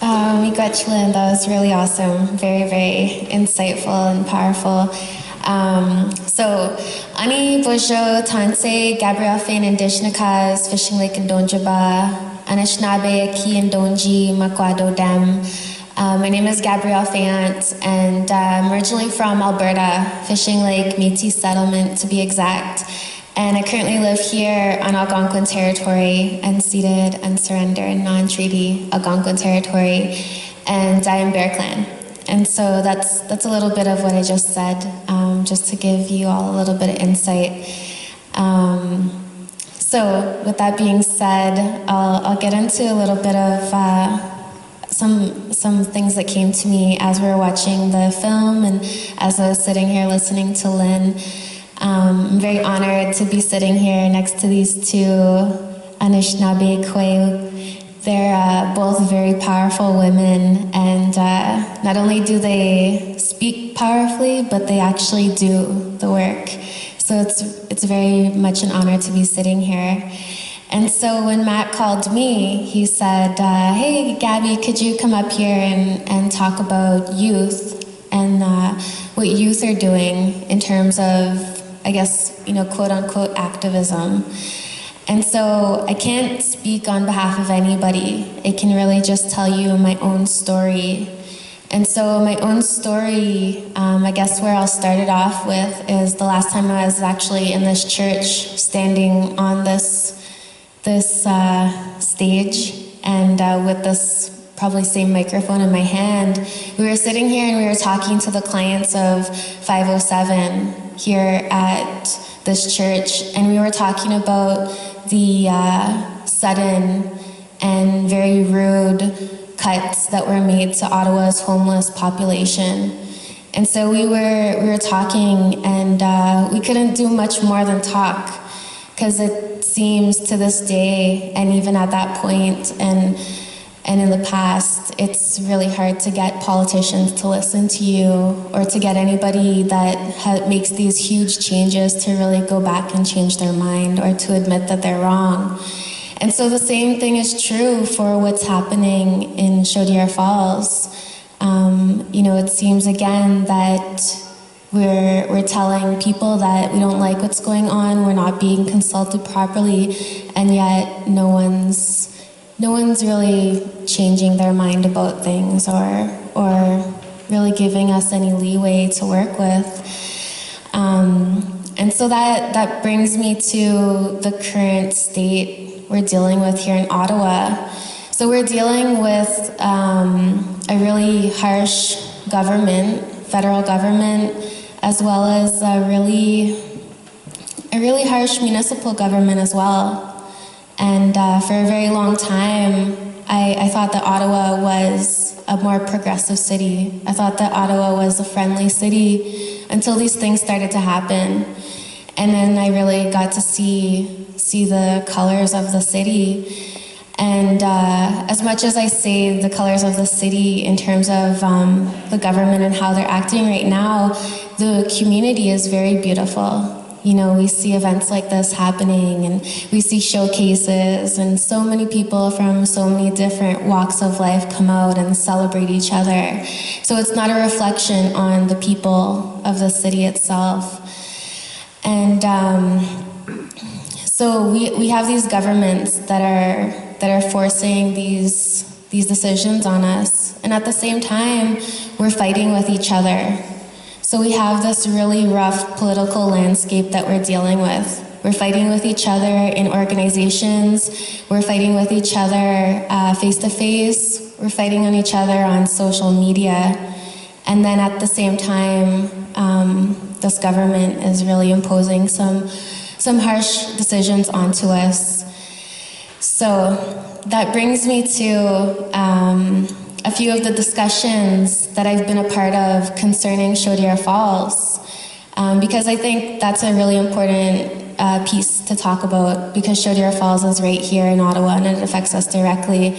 We got Chilin. That was really awesome. Very, very insightful and powerful. So, Ani Bojo, Tanse, Gabrielle Fayant, Indishnakas, Fishing Lake and Donjaba, Anishinaabe, Aki and Donji, Makwado Dam. My name is Gabrielle Fayant, and I'm originally from Alberta, Fishing Lake, Métis Settlement to be exact. And I currently live here on Algonquin territory, unceded, unsurrendered, non-treaty Algonquin territory, and I am Bear Clan. And so that's a little bit of what I just said, just to give you all a little bit of insight. So with that being said, I'll get into a little bit of some things that came to me as we were watching the film and as I was sitting here listening to Lynn. I'm very honored to be sitting here next to these two Anishinaabe Kwe. They're both very powerful women, and not only do they speak powerfully, but they actually do the work. So it's very much an honor to be sitting here. And so when Matt called me, he said, hey, Gabby, could you come up here and talk about youth and what youth are doing in terms of, I guess, quote unquote activism. And so I can't speak on behalf of anybody. I can really just tell you my own story. And so my own story, I guess where I'll start it off with is the last time I was actually in this church standing on this stage and with this probably same microphone in my hand. We were sitting here and we were talking to the clients of 507 here at this church, and we were talking about the sudden and very rude cuts that were made to Ottawa's homeless population. And so we were talking, and we couldn't do much more than talk, because it seems to this day, and even at that point, and in the past, it's really hard to get politicians to listen to you, or to get anybody that makes these huge changes to really go back and change their mind, or to admit that they're wrong. And so the same thing is true for what's happening in Chaudière Falls. It seems again that we're telling people that we don't like what's going on, we're not being consulted properly, and yet no one's really changing their mind about things or really giving us any leeway to work with. And so that brings me to the current state we're dealing with here in Ottawa. So we're dealing with a really harsh government, federal government, as well as a really harsh municipal government as well. And for a very long time, I thought that Ottawa was a more progressive city. I thought that Ottawa was a friendly city until these things started to happen. And then I really got to see the colors of the city. And as much as I say the colors of the city in terms of the government and how they're acting right now, the community is very beautiful. We see events like this happening, and we see showcases, and so many people from so many different walks of life come out and celebrate each other. So it's not a reflection on the people of the city itself. And so we have these governments that are forcing these decisions on us, and at the same time, we're fighting with each other. So we have this really rough political landscape that we're dealing with. We're fighting with each other in organizations. We're fighting with each other face-to-face. We're fighting on each other on social media. And then at the same time, this government is really imposing some harsh decisions onto us. So that brings me to a few of the discussions that I've been a part of concerning Chaudière Falls, because I think that's a really important piece to talk about, because Chaudière Falls is right here in Ottawa and it affects us directly.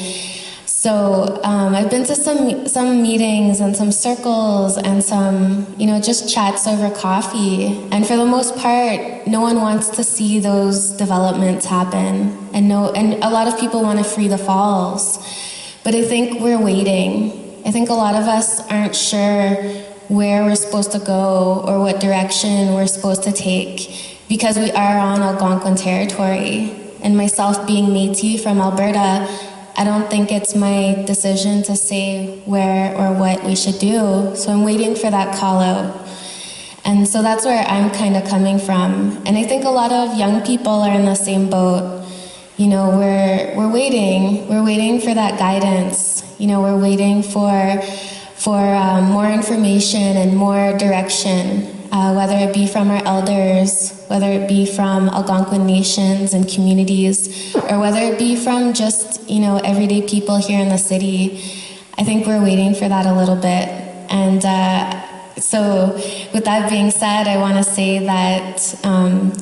So I've been to some meetings and some circles and some, just chats over coffee. And for the most part, no one wants to see those developments happen. And a lot of people want to free the falls. But I think we're waiting. I think a lot of us aren't sure where we're supposed to go or what direction we're supposed to take because we are on Algonquin territory. And myself being Métis from Alberta, I don't think it's my decision to say where or what we should do. So I'm waiting for that call out. And so that's where I'm kind of coming from. And I think a lot of young people are in the same boat. You know, we're waiting for that guidance. You know, we're waiting for more information and more direction, whether it be from our elders, whether it be from Algonquin nations and communities, or whether it be from just, you know, everyday people here in the city. I think we're waiting for that a little bit. And so with that being said, I want to say that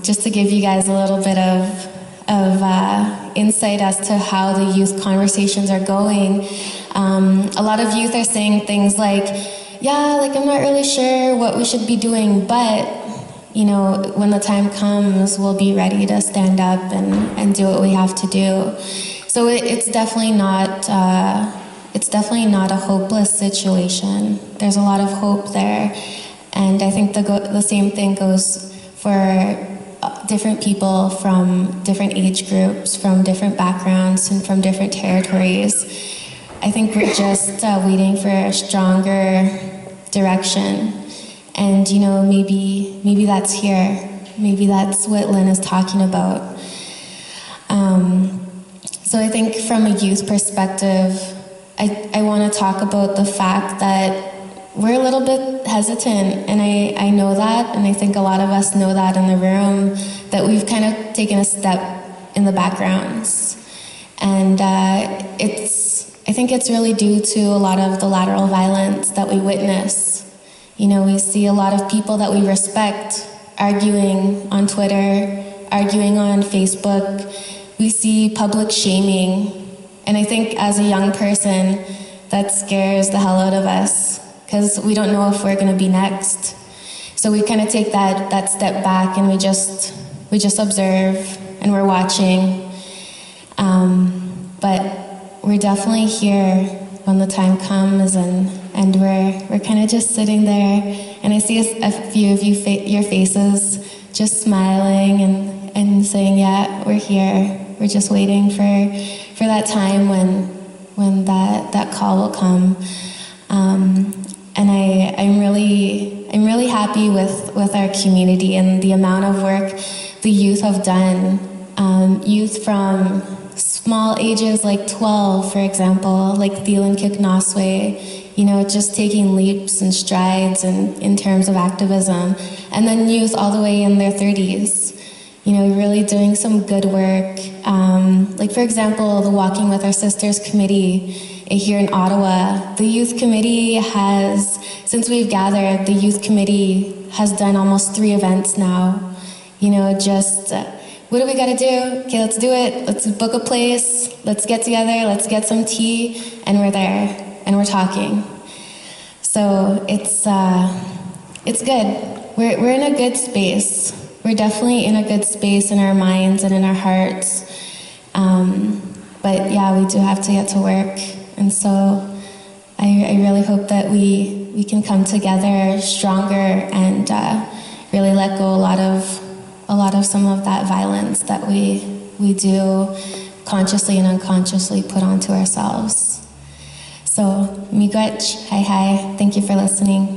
just to give you guys a little bit of insight as to how the youth conversations are going. A lot of youth are saying things like, yeah, like I'm not really sure what we should be doing, but you know, when the time comes, we'll be ready to stand up and do what we have to do. So it's definitely not a hopeless situation. There's a lot of hope there, and I think the same thing goes for different people from different age groups, from different backgrounds, and from different territories. I think we're just waiting for a stronger direction. And, you know, maybe that's here. Maybe that's what Lynn is talking about. So I think from a youth perspective, I want to talk about the fact that we're a little bit hesitant, and I know that, and I think a lot of us know that in the room, that we've kind of taken a step in the backgrounds. And I think it's really due to a lot of the lateral violence that we witness. You know, we see a lot of people that we respect arguing on Twitter, arguing on Facebook. We see public shaming. And I think as a young person, that scares the hell out of us because we don't know if we're going to be next. So we kind of take that step back and we just observe and we're watching. But we're definitely here when the time comes, and we're kind of just sitting there, and I see a few of your faces just smiling and saying, yeah, we're here. We're just waiting for that time when that call will come. And I'm really happy with our community and the amount of work the youth have done. Youth from small ages like 12, for example, like Thielen Kiknoswe, you know, just taking leaps and strides in terms of activism. And then youth all the way in their 30s, you know, really doing some good work. Like, for example, the Walking with Our Sisters Committee here in Ottawa. The youth committee has, since we've gathered, the youth committee has done almost 3 events now. You know, just... what do we got to do? Okay, let's do it. Let's book a place. Let's get together. Let's get some tea. And we're there. And we're talking. So it's good. We're in a good space. We're definitely in a good space in our minds and in our hearts. But yeah, we do have to get to work. And so I really hope that we can come together stronger and really let go a lot of some of that violence that we do consciously and unconsciously put onto ourselves. So, miigwech, hi, thank you for listening.